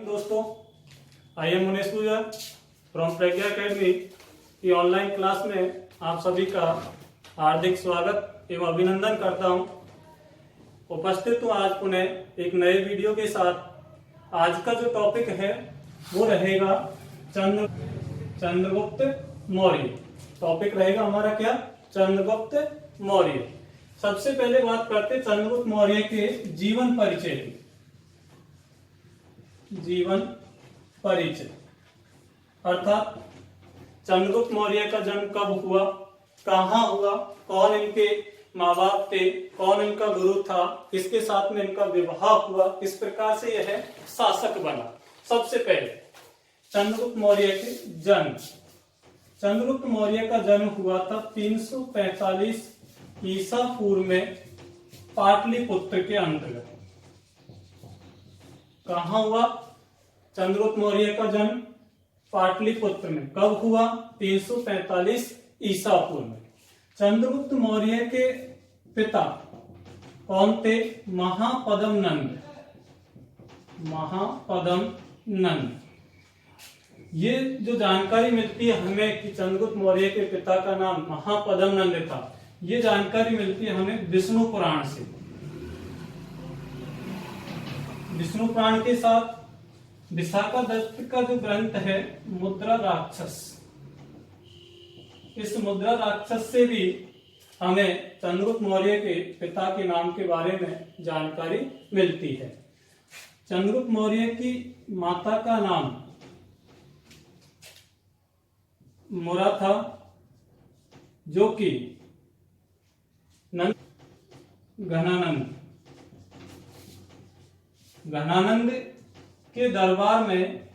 दोस्तों, I am Munesh Pooja from Pragya Academy की online class में आप सभी का हार्दिक स्वागत एवं अभिनंदन करता हूं। उपस्थित हूं आज पुनः एक नए वीडियो के साथ। आज का जो टॉपिक है वो रहेगा चंद्रगुप्त मौर्य। टॉपिक रहेगा हमारा क्या? चंद्रगुप्त मौर्य। सबसे पहले बात करते चंद्रगुप्त मौर्य के जीवन परिचय की। जीवन परिचय अर्थात चंद्रगुप्त मौर्य का जन्म कब हुआ, कहाँ हुआ, कौन इनके माँ बाप थे, कौन इनका गुरु था, किसके साथ में इनका विवाह हुआ, किस प्रकार से यह शासक बना। सबसे पहले चंद्रगुप्त मौर्य के जन्म। चंद्रगुप्त मौर्य का जन्म हुआ था 345 ईसा पूर्व में पाटलिपुत्र के अंतर्गत। कहाँ हुआ चंद्रगुप्त मौर्य का जन्म? पाटलिपुत्र में। कब हुआ? 345 ईसा पूर्व में। चंद्रगुप्त मौर्य के पिता कौन थे? महापद्म नंद। महापद्म नंद। ये जो जानकारी मिलती है हमें कि चंद्रगुप्त मौर्य के पिता का नाम महापद्म नंद था, ये जानकारी मिलती है हमें विष्णु पुराण से। विष्णु पुराण के साथ विशाखादत्त का जो ग्रंथ है मुद्रा राक्षस, इस मुद्रा राक्षस से भी हमें चंद्रगुप्त मौर्य के पिता के नाम के बारे में जानकारी मिलती है। चंद्रगुप्त मौर्य की माता का नाम मुरा था, जो कि घनानंद के दरबार में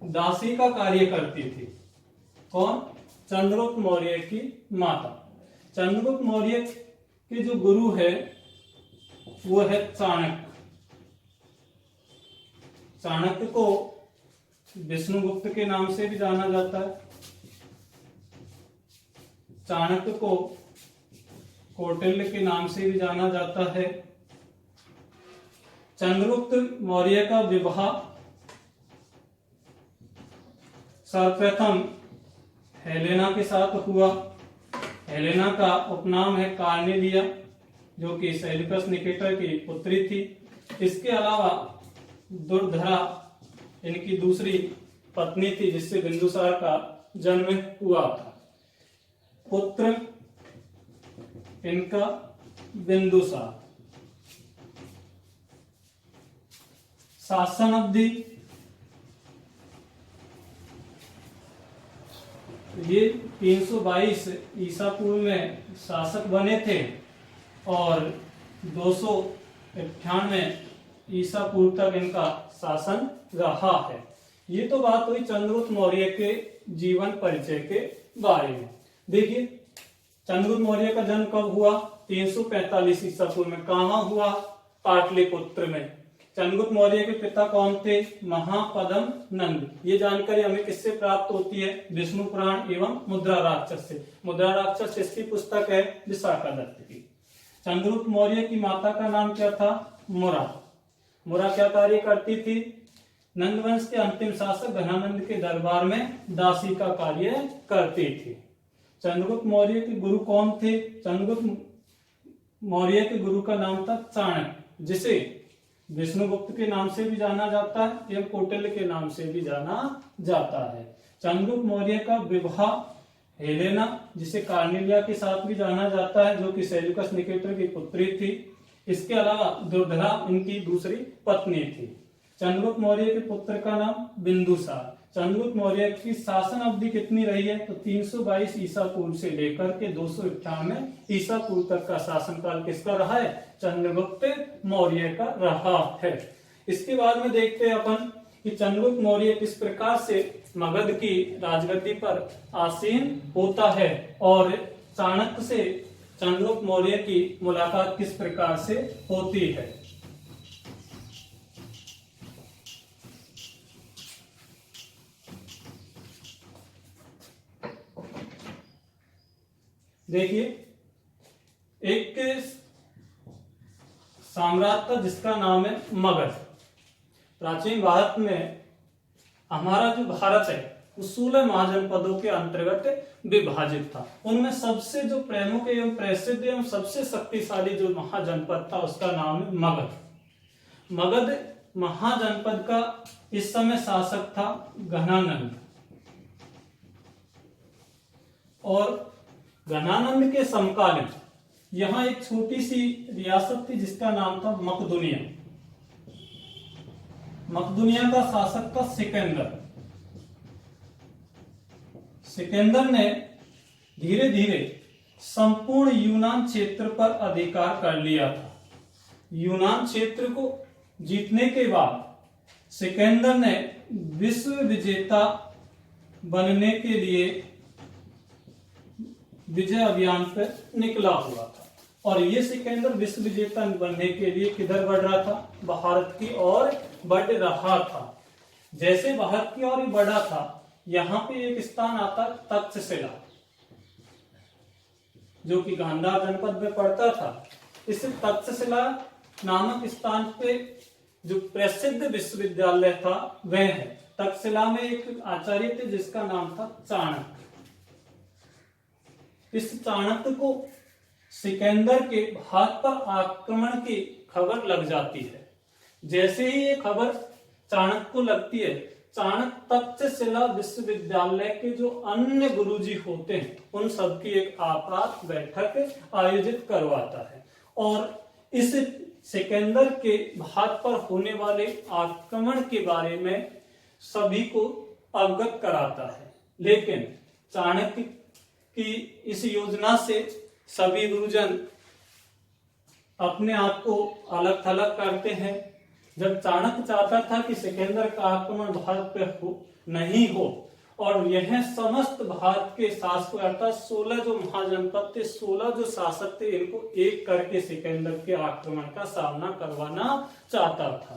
दासी का कार्य करती थी। कौन? चंद्रगुप्त मौर्य की माता। चंद्रगुप्त मौर्य के जो गुरु है वो है चाणक्य। चाणक्य को विष्णुगुप्त के नाम से भी जाना जाता है। चाणक्य को कौटिल्य के नाम से भी जाना जाता है। चंद्रगुप्त मौर्य का विवाह सर्वप्रथम हेलेना के साथ हुआ। हेलेना का उपनाम है कार्नेलिया, जो कि सेल्यूकस निकेटर की पुत्री थी। इसके अलावा दुर्धरा इनकी दूसरी पत्नी थी, जिससे बिंदुसार का जन्म हुआ था। पुत्र इनका बिंदुसार। शासन अवधि ये 322 ईसा पूर्व में शासक बने थे और 298 ईसा पूर्व तक इनका शासन रहा है। ये तो बात हुई चंद्रगुप्त मौर्य के जीवन परिचय के बारे में। देखिए चंद्रगुप्त मौर्य का जन्म कब हुआ? 345 ईसा पूर्व में। कहाँ हुआ? पाटलिपुत्र में। चंद्रगुप्त मौर्य के पिता कौन थे? महापद्म नंद। ये जानकारी हमें किससे प्राप्त होती है? विष्णु पुराण एवं मुद्रा राक्षस से। मुद्रा राक्षस इसकी पुस्तक है विशाखादत्त की। चंद्रगुप्त मौर्य की माता का नाम क्या था? मुरा। मुरा क्या कार्य करती थी? नंदवंश के अंतिम शासक घनानंद के दरबार में दासी का कार्य करती थी। चंद्रगुप्त मौर्य के गुरु कौन थे? चंद्रगुप्त मौर्य के गुरु का नाम था चाणक्य, जिसे विष्णुगुप्त के नाम से भी जाना जाता है एवं कौटिल्य के नाम से भी जाना जाता है। चंद्रगुप्त मौर्य का विवाह हेलेना, जिसे कार्नेलिया के साथ भी जाना जाता है, जो कि सेल्यूकस निकेटर की पुत्री थी। इसके अलावा दुर्धरा इनकी दूसरी पत्नी थी। चंद्रगुप्त मौर्य के पुत्र का नाम बिंदुसार। चंद्रगुप्त मौर्य की शासन अवधि कितनी रही है? तो 322 ईसा पूर्व से लेकर के 298 ईसा पूर्व तक का शासनकाल किसका रहा है? चंद्रगुप्त मौर्य का रहा है। इसके बाद में देखते हैं अपन कि चंद्रगुप्त मौर्य किस प्रकार से मगध की राजगद्दी पर आसीन होता है और चाणक्य से चंद्रगुप्त मौर्य की मुलाकात किस प्रकार से होती है। देखिए एक साम्राज्य था जिसका नाम है मगध। प्राचीन भारत में हमारा जो भारत है वो 16 महाजनपदों के अंतर्गत विभाजित था। उनमें सबसे जो प्रमुख एवं प्रसिद्ध एवं सबसे शक्तिशाली जो महाजनपद था उसका नाम है मगध। मगध महाजनपद का इस समय शासक था घनानंद, और घनानंद के समकालीन यहां एक छोटी सी रियासत थी जिसका नाम था मकदुनिया। मकदुनिया का शासक था सिकंदर। सिकंदर ने धीरे धीरे संपूर्ण यूनान क्षेत्र पर अधिकार कर लिया था। यूनान क्षेत्र को जीतने के बाद सिकंदर ने विश्व विजेता बनने के लिए विजय अभियान पर निकला हुआ था, और ये सिकंदर विश्व विजेता बनने के लिए किधर बढ़ रहा था? भारत की ओर बढ़ रहा था। जैसे भारत की ओर बढ़ा था, यहाँ पे एक स्थान आता तक्षशिला, जो कि गांधार जनपद में पड़ता था। इस तक्षशिला नामक स्थान पे जो प्रसिद्ध विश्वविद्यालय था वह है। तक्षशिला में एक आचार्य थे जिसका नाम था चाणक्य। इस चाणक्य को सिकंदर के भारत पर आक्रमण की खबर लग जाती है। जैसे ही ये खबर चाणक्य को लगती है, चाणक्य तक्षशिला विश्वविद्यालय के जो अन्य गुरुजी होते हैं उन सबकी एक आपात बैठक आयोजित करवाता है, और इस सिकंदर के भारत पर होने वाले आक्रमण के बारे में सभी को अवगत कराता है। लेकिन चाणक्य की इस योजना से सभी गुरुजन अपने आप को अलग थलग करते हैं। जब चाणक्य चाहता था कि सिकंदर का आक्रमण भारत पे नहीं हो, और यह समस्त भारत के शासक अर्थात 16 जो महाजनपद थे, 16 जो शासक थे, इनको एक करके सिकंदर के आक्रमण का सामना करवाना चाहता था।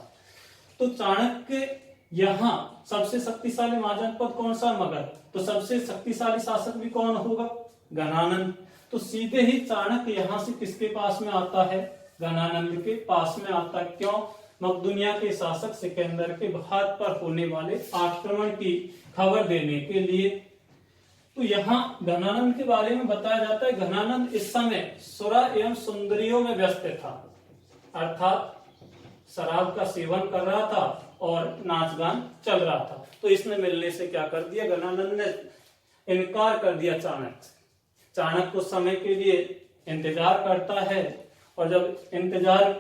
तो चाणक्य यहाँ सबसे शक्तिशाली महाजनपद कौन सा? मगध। तो सबसे शक्तिशाली शासक भी कौन होगा? घनानंद। तो सीधे ही चाणक्य यहाँ से किसके पास में आता है? घनानंद के पास में आता है। क्यों? मकदुनिया के शासक सिकंदर के भारत पर होने वाले आक्रमण की खबर देने के लिए। तो यहाँ घनानंद के बारे में बताया जाता है, घनानंद इस समय सुरा एवं सुंदरियों में व्यस्त था, अर्थात शराब का सेवन कर रहा था और नाच गान चल रहा था। तो इसने मिलने से क्या कर दिया? घनानंद ने इनकार कर दिया चाणक्य। चाणक्य उस समय के लिए इंतजार करता है, और जब इंतजार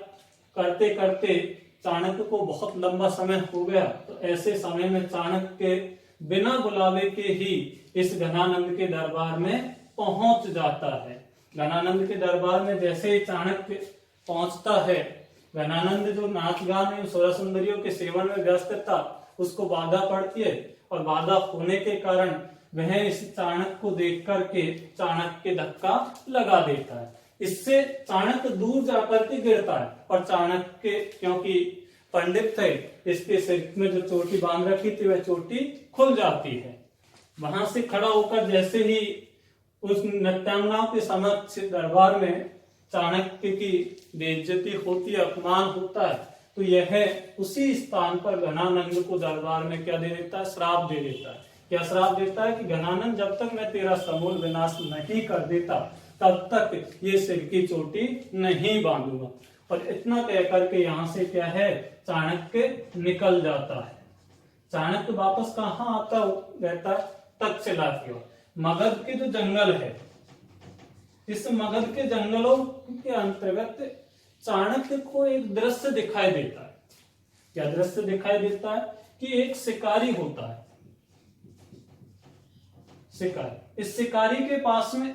करते करते चाणक्य को बहुत लंबा समय हो गया, तो ऐसे समय में चाणक्य के बिना बुलावे के ही इस घनानंद के दरबार में पहुंच जाता है। घनानंद के दरबार में जैसे ही चाणक्य पहुंचता है, घनानंद जो नाच गान एवं सुरा सुंदरियों के सेवन में व्यस्त था उसको बाधा पड़ती है, और बाधा होने के कारण वह इस चाणक्य को देख करके चाणक्य के धक्का लगा देता है। इससे चाणक्य दूर जाकर के गिरता है, और चाणक्य क्योंकि पंडित थे, इसके सिर में जो चोटी बांध रखी थी वह चोटी खुल जाती है। वहां से खड़ा होकर जैसे ही उस नृत्यांगनाओं के समक्ष दरबार में चाणक्य की बेइज्जती होती है, अपमान होता है, तो यह उसी स्थान पर घनानंद को दरबार में क्या दे देता है? श्राप दे देता है। क्या श्राप देता है कि घनानंद, जब तक मैं तेरा समूल विनाश नहीं कर देता तब तक ये सिर की चोटी नहीं बांधूंगा। और इतना कह करके यहाँ से क्या है? चाणक्य निकल जाता है। चाणक्य वापस कहाँ आता रहता है? तक्षशिला की ओर। मगध के जो जंगल है, इस मगध के जंगलों के अंतर्गत चाणक्य को एक दृश्य दिखाई देता है। क्या दृश्य दिखाई देता है? कि एक शिकारी होता है। शिकारी, इस शिकारी के पास में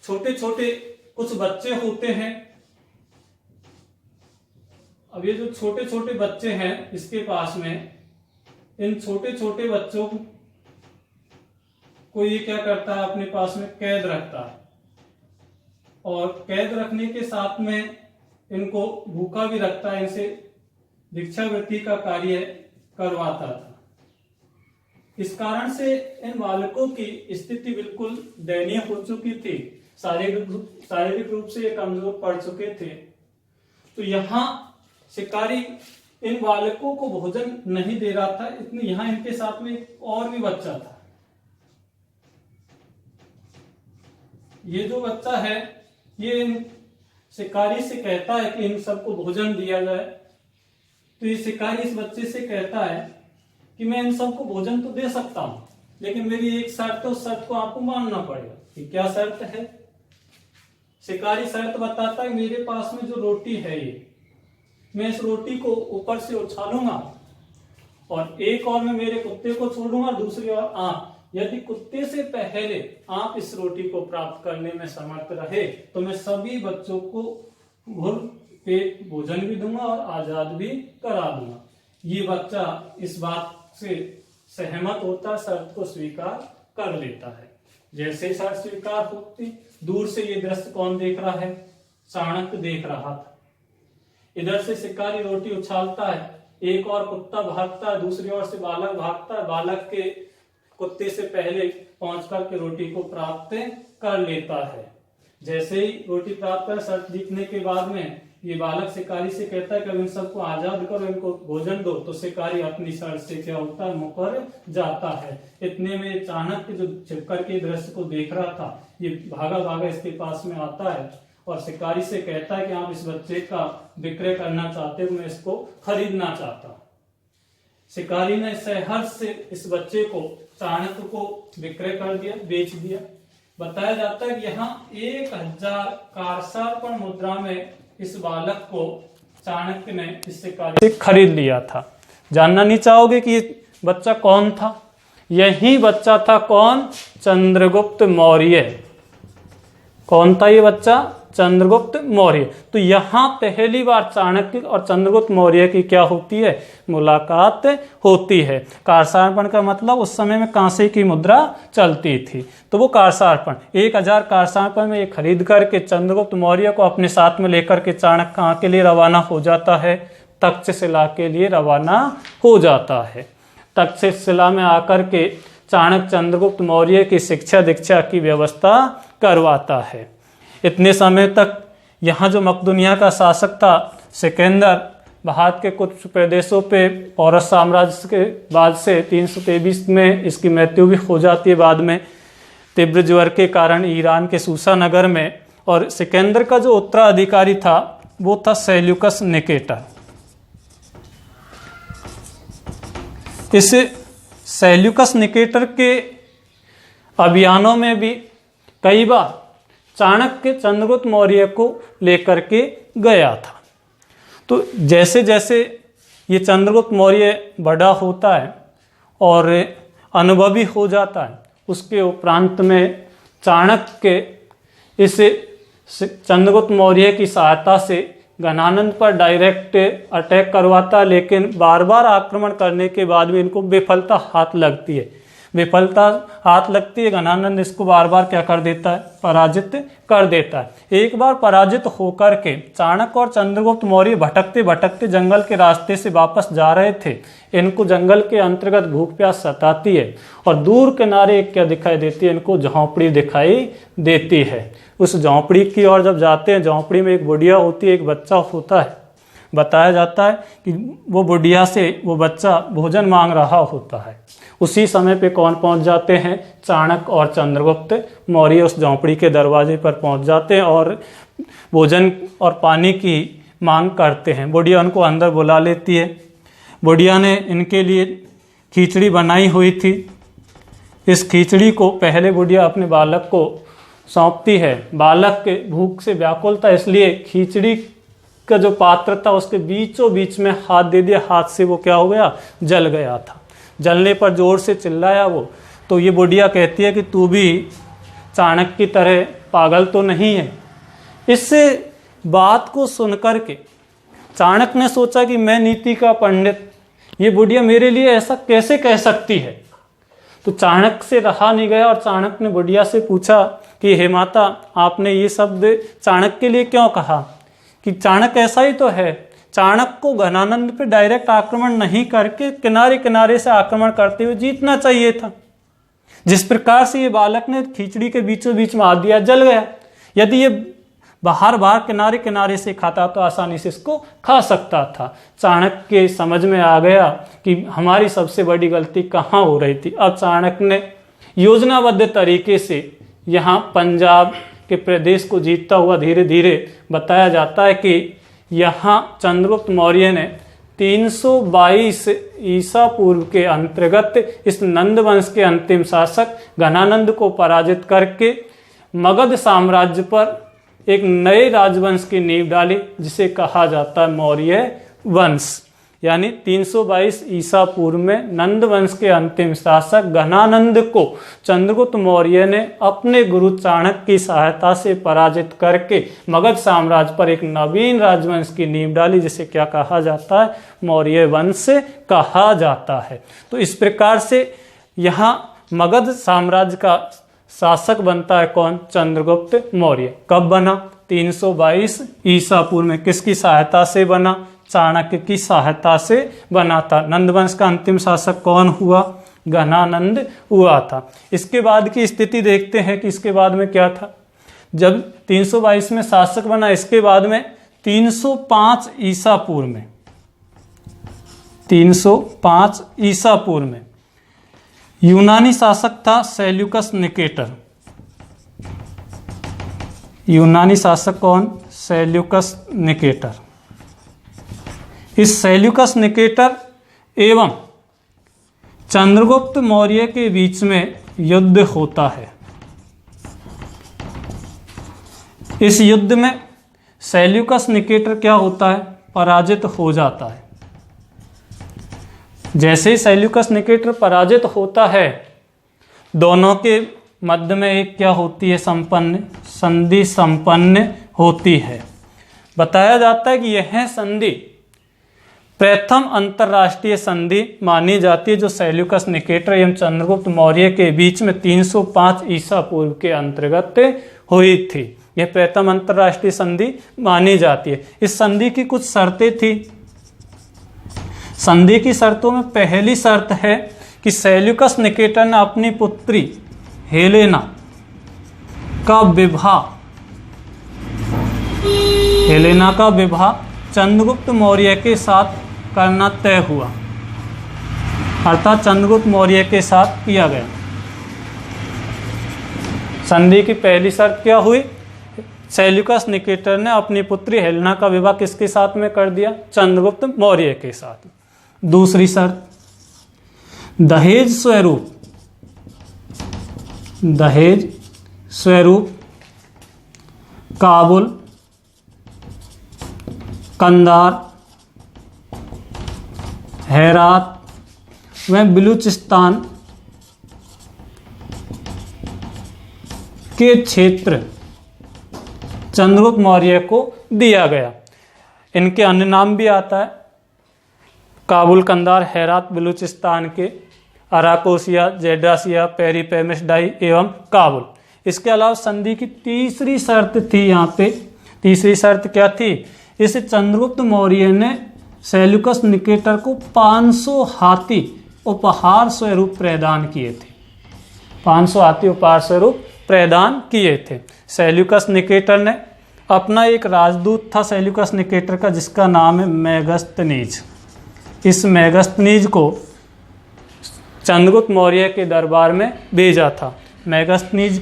छोटे छोटे कुछ बच्चे होते हैं। अब ये जो छोटे छोटे बच्चे हैं इसके पास में, इन छोटे छोटे बच्चों को ये क्या करता है? अपने पास में कैद रखता है, और कैद रखने के साथ में इनको भूखा भी रखता है, इनसे भिक्षावृत्ति का कार्य करवाता था। इस कारण से इन बालकों की स्थिति बिल्कुल दयनीय हो चुकी थी, शारीरिक रूप से ये कमजोर पड़ चुके थे। तो यहाँ शिकारी इन बालकों को भोजन नहीं दे रहा था। इतने यहाँ इनके साथ में एक और भी बच्चा था। ये जो बच्चा है ये शिकारी से कहता है कि इन सबको भोजन दिया जाए। तो ये शिकारी इस बच्चे से कहता है कि मैं इन सबको भोजन तो दे सकता हूं, लेकिन मेरी एक शर्त है, उस शर्त को आपको मानना पड़ेगा। कि क्या शर्त है? शिकारी शर्त बताता है, मेरे पास में जो रोटी है ये, मैं इस रोटी को ऊपर से उछालूंगा और एक और मैं मेरे कुत्ते को छोड़ूंगा, दूसरी ओर आप, यदि कुत्ते से पहले आप इस रोटी को प्राप्त करने में समर्थ रहे तो मैं सभी बच्चों को भूल पेट भोजन भी दूंगा और आजाद भी करा दूंगा। ये बच्चा इस बात से सहमत होता, शर्त को स्वीकार कर लेता है। जैसे ही शर्त स्वीकार होती, दूर से ये दृश्य कौन देख रहा है? चाणक्य देख रहा था। इधर से शिकारी रोटी उछालता है, एक और कुत्ता भागता है, दूसरी ओर से बालक भागता है, बालक के कुत्ते से पहले पहुंच करके रोटी को प्राप्त कर लेता है। जैसे ही रोटी प्राप्त कर शर्त जीतने के बाद में ये बालक शिकारी से कहता है कि अब इन सबको आजाद करो, इनको भोजन दो। तो शिकारी अपनी शर्त से क्या होता है? मुकर जाता है। इतने में चाणक्य जो छिप करके दृश्य को देख रहा था, ये भागा भागा इसके पास में आता है और शिकारी से कहता है कि आप इस बच्चे का विक्रय करना चाहते हो, मैं इसको खरीदना चाहता हूं। शिकारी ने सहर्ष से इस बच्चे को चाणक्य को विक्रय कर दिया, बेच दिया। बताया जाता है कि यहाँ 1000 कारसार्पण मुद्रा में इस बालक को चाणक्य ने इस शिकारी से खरीद लिया था। जानना नहीं चाहोगे कि ये बच्चा कौन था? यही बच्चा था कौन? चंद्रगुप्त मौर्य। कौन था ये बच्चा? चंद्रगुप्त मौर्य। तो यहां पहली बार चाणक्य और चंद्रगुप्त मौर्य की क्या होती है? मुलाकात होती है। कारसार्पण का मतलब उस समय में कांसे की मुद्रा चलती थी, तो वो कारसार्पण 1000 कारसार्पण में ये खरीद करके चंद्रगुप्त मौर्य को अपने साथ में लेकर के चाणक्य कहाँ के लिए रवाना हो जाता है? तक्षशिला के लिए रवाना हो जाता है। तक्षशिला में आकर के चाणक्य चंद्रगुप्त मौर्य की शिक्षा दीक्षा की व्यवस्था करवाता है। इतने समय तक यहाँ जो मकदूनिया का शासक था सिकंदर, भारत के कुछ प्रदेशों पे औरस साम्राज्य के बाद से 323 में इसकी मृत्यु भी हो जाती है बाद में तीव्र ज्वर के कारण ईरान के सूसा नगर में। और सिकंदर का जो उत्तराधिकारी था वो था सेल्यूकस निकेटर। इस सेल्यूकस निकेटर के अभियानों में भी कई बार चाणक्य चंद्रगुप्त मौर्य को लेकर के गया था। तो जैसे जैसे ये चंद्रगुप्त मौर्य बड़ा होता है और अनुभवी हो जाता है, उसके उपरांत में चाणक्य इस चंद्रगुप्त मौर्य की सहायता से घनानंद पर डायरेक्ट अटैक करवाता है, लेकिन बार बार आक्रमण करने के बाद भी इनको विफलता हाथ लगती है। घनानंद इसको बार बार क्या कर देता है? पराजित कर देता है। एक बार पराजित होकर के चाणक्य और चंद्रगुप्त मौर्य भटकते भटकते जंगल के रास्ते से वापस जा रहे थे। इनको जंगल के अंतर्गत भूख प्यास सताती है और दूर किनारे क्या दिखाई देती है? इनको झोंपड़ी दिखाई देती है। उस झोंपड़ी की ओर जब जाते हैं, झोंपड़ी में एक बुढ़िया होती है, एक बच्चा होता है। बताया जाता है कि वो बुढ़िया से वो बच्चा भोजन मांग रहा होता है। उसी समय पे कौन पहुंच जाते हैं? चाणक्य और चंद्रगुप्त मौर्य उस झोंपड़ी के दरवाजे पर पहुंच जाते हैं और भोजन और पानी की मांग करते हैं। बुढ़िया उनको अंदर बुला लेती है। बुढ़िया ने इनके लिए खिचड़ी बनाई हुई थी। इस खिचड़ी को पहले बुढ़िया अपने बालक को सौंपती है। बालक के भूख से व्याकुल था, इसलिए खिचड़ी का जो पात्र था उसके बीचों बीच में हाथ दे दिया। हाथ से वो क्या हो गया? जल गया था। जलने पर जोर से चिल्लाया वो। तो ये बुढ़िया कहती है कि तू भी चाणक्य की तरह पागल तो नहीं है। इस बात को सुनकर के चाणक्य ने सोचा कि मैं नीति का पंडित, ये बुढ़िया मेरे लिए ऐसा कैसे कह सकती है। तो चाणक्य से रहा नहीं गया और चाणक्य ने बुढ़िया से पूछा कि हे माता, आपने ये शब्द चाणक्य के लिए क्यों कहा? कि चाणक्य ऐसा ही तो है। चाणक्य को घनानंद पे डायरेक्ट आक्रमण नहीं करके किनारे किनारे से आक्रमण करते हुए जीतना चाहिए था। जिस प्रकार से ये बालक ने खिचड़ी के बीचों बीच में हाथ दिया, जल गया। यदि ये बाहर बाहर किनारे किनारे से खाता तो आसानी से इसको खा सकता था। चाणक्य के समझ में आ गया कि हमारी सबसे बड़ी गलती कहाँ हो रही थी। अब चाणक्य ने योजनाबद्ध तरीके से यहाँ पंजाब के प्रदेश को जीतता हुआ धीरे धीरे, बताया जाता है कि यहाँ चंद्रगुप्त मौर्य ने 322 ईसा पूर्व के अंतर्गत इस नंद वंश के अंतिम शासक घनानंद को पराजित करके मगध साम्राज्य पर एक नए राजवंश की नींव डाली, जिसे कहा जाता है मौर्य वंश। यानी 322 ईसा पूर्व में नंद वंश के अंतिम शासक घनानंद को चंद्रगुप्त मौर्य ने अपने गुरु चाणक्य की सहायता से पराजित करके मगध साम्राज्य पर एक नवीन राजवंश की नींव डाली, जिसे क्या कहा जाता है, मौर्य वंश कहा जाता है। तो इस प्रकार से यहाँ मगध साम्राज्य का शासक बनता है कौन, चंद्रगुप्त मौर्य। कब बना, 322 ईसा पूर्व में। किसकी सहायता से बना, चाणक्य की सहायता से बना था। नंदवंश का अंतिम शासक कौन हुआ, घनानंद हुआ था। इसके बाद की स्थिति देखते हैं कि इसके बाद में क्या था। जब 322 में शासक बना, इसके बाद में 305 ईसा पूर्व में, 305 ईसा पूर्व में यूनानी शासक था सेल्यूकस निकेटर। यूनानी शासक कौन, सेल्यूकस निकेटर। इस सेल्यूकस निकेटर एवं चंद्रगुप्त मौर्य के बीच में युद्ध होता है। इस युद्ध में सेल्यूकस निकेटर क्या होता है, पराजित हो जाता है। जैसे ही सेल्यूकस निकेटर पराजित होता है, दोनों के मध्य में एक क्या होती है, संधि संपन्न होती है। बताया जाता है कि यह संधि प्रथम अंतरराष्ट्रीय संधि मानी जाती है, जो सेल्यूकस निकेटर एवं चंद्रगुप्त मौर्य के बीच में 305 ईसा पूर्व के अंतर्गत हुई थी। यह प्रथम अंतरराष्ट्रीय संधि मानी जाती है। इस संधि की कुछ शर्तें थी। संधि की शर्तों में पहली शर्त है कि सेल्यूकस निकेटर ने अपनी पुत्री हेलेना का विवाह चंद्रगुप्त मौर्य के साथ करना तय हुआ, अर्थात चंद्रगुप्त मौर्य के साथ किया गया। संधि की पहली शर्त क्या हुई, सेल्यूकस निकेटर ने अपनी पुत्री हेलेना का विवाह किसके साथ में कर दिया, चंद्रगुप्त मौर्य के साथ। दूसरी शर्त, दहेज स्वरूप काबुल, कंधार, हेरात व बलूचिस्तान के क्षेत्र चंद्रगुप्त मौर्य को दिया गया। इनके अन्य नाम भी आता है, काबुल, कंधार, हेरात, बलूचिस्तान के अराकोसिया, जेड्रासिया, पेरिपेमिसडाई एवं काबुल। इसके अलावा संधि की तीसरी शर्त थी। यहाँ पे तीसरी शर्त क्या थी, इस चंद्रगुप्त मौर्य ने सेल्यूकस निकेटर को 500 हाथी उपहार स्वरूप प्रदान किए थे। 500 हाथी उपहार स्वरूप प्रदान किए थे। सेल्यूकस निकेटर ने अपना एक राजदूत था सेल्यूकस निकेटर का, जिसका नाम है मेगस्थनीज। इस मेगस्थनीज को चंद्रगुप्त मौर्य के दरबार में भेजा था। मेगस्थनीज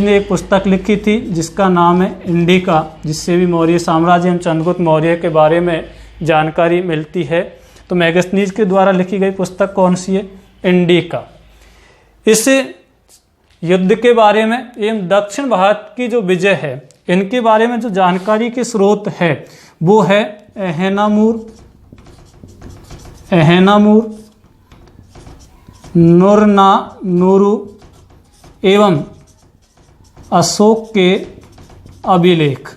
ने एक पुस्तक लिखी थी जिसका नाम है इंडिका, जिससे भी मौर्य साम्राज्य एवं चंद्रगुप्त मौर्य के बारे में जानकारी मिलती है। तो मेगस्थनीज के द्वारा लिखी गई पुस्तक कौन सी है, इंडिका। इस युद्ध के बारे में एवं दक्षिण भारत की जो विजय है, इनके बारे में जो जानकारी के स्रोत है वो है एहनामूर, नूरू एवं अशोक के अभिलेख,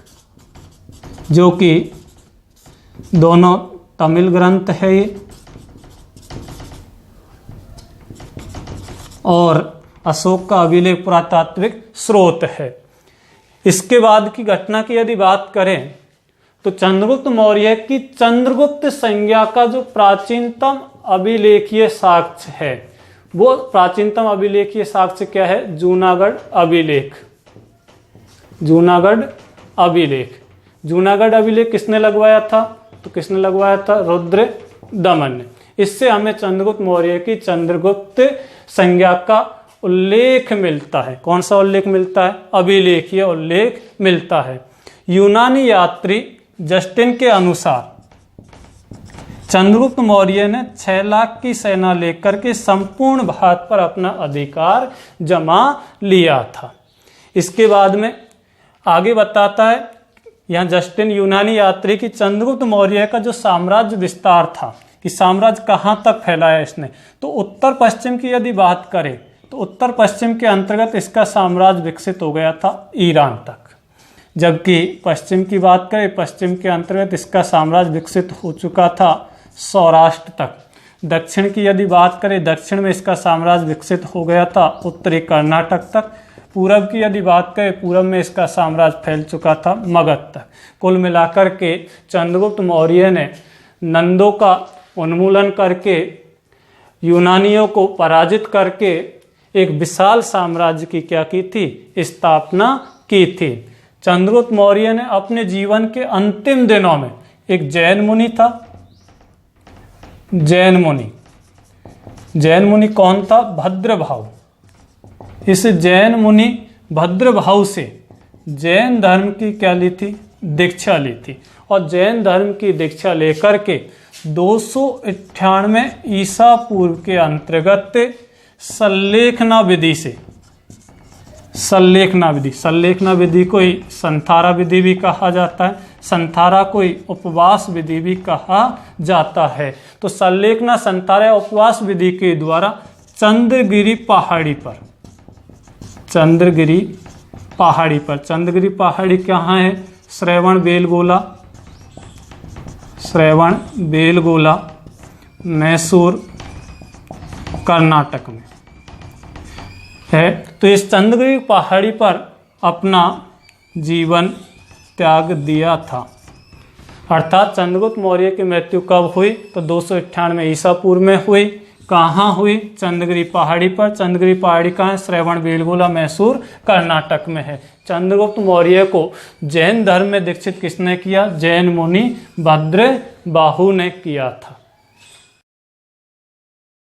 जो कि दोनों तमिल ग्रंथ है ये, और अशोक का अभिलेख पुरातात्विक स्रोत है। इसके बाद की घटना की यदि बात करें तो चंद्रगुप्त मौर्य की चंद्रगुप्त संज्ञा का जो प्राचीनतम अभिलेखीय साक्ष्य है, वो प्राचीनतम अभिलेखीय साक्ष्य क्या है, जूनागढ़ अभिलेख। जूनागढ़ अभिलेख। जूनागढ़ अभिलेख किसने लगवाया था? तो किसने लगवाया था? रुद्रदमन ने। इससे हमें चंद्रगुप्त मौर्य की चंद्रगुप्त संज्ञा का उल्लेख मिलता है। कौन सा उल्लेख मिलता है? अभिलेखीय उल्लेख मिलता है। यूनानी यात्री जस्टिन के अनुसार चंद्रगुप्त मौर्य ने 6 लाख की सेना लेकर के संपूर्ण भारत पर अपना अधिकार जमा लिया था। इसके बाद में आगे बताता है, यहाँ जस्टिन यूनानी यात्री की चंद्रगुप्त मौर्य का जो साम्राज्य विस्तार था कि साम्राज्य कहाँ तक फैलाया इसने, तो उत्तर पश्चिम की यदि बात करें तो उत्तर पश्चिम के अंतर्गत इसका साम्राज्य विकसित हो गया था ईरान तक, जबकि पश्चिम की बात करें पश्चिम के अंतर्गत इसका साम्राज्य विकसित हो चुका था सौराष्ट्र तक। दक्षिण की यदि बात करें दक्षिण में इसका साम्राज्य विकसित हो गया था उत्तरी कर्नाटक तक। पूरब की यदि बात करें पूरब में इसका साम्राज्य फैल चुका था मगध तक। कुल मिलाकर के चंद्रगुप्त मौर्य ने नंदों का उन्मूलन करके यूनानियों को पराजित करके एक विशाल साम्राज्य की क्या की थी? स्थापना की थी। चंद्रगुप्त मौर्य ने अपने जीवन के अंतिम दिनों में एक जैन मुनि था, जैन मुनि कौन था? भद्रभाव। इस जैन मुनि भद्रभाव से जैन धर्म की क्या ली थी? दीक्षा ली थी। और जैन धर्म की दीक्षा लेकर के 298 ईसा पूर्व के अंतर्गत सल्लेखना विधि से, सल्लेखना विधि को ही संथारा विधि भी कहा जाता है, संथारा को ही उपवास विधि भी कहा जाता है। तो सल्लेखना संथारा उपवास विधि के द्वारा चंद्रगिरी पहाड़ी पहाड़ी कहाँ है? श्रवण बेलगोला मैसूर कर्नाटक में है। तो इस चंद्रगिरी पहाड़ी पर अपना जीवन त्याग दिया था। अर्थात चंद्रगुप्त मौर्य की मृत्यु कब हुई? तो 298 ईसा पूर्व में हुई। कहाँ हुई? चंद्रगिरी पहाड़ी पर। चंद्रगिरी पहाड़ी कहाँ है? श्रवण बेलगोला मैसूर कर्नाटक में है। चंद्रगुप्त मौर्य को जैन धर्म में दीक्षित किसने किया? जैन मुनि भद्रबाहु ने किया था।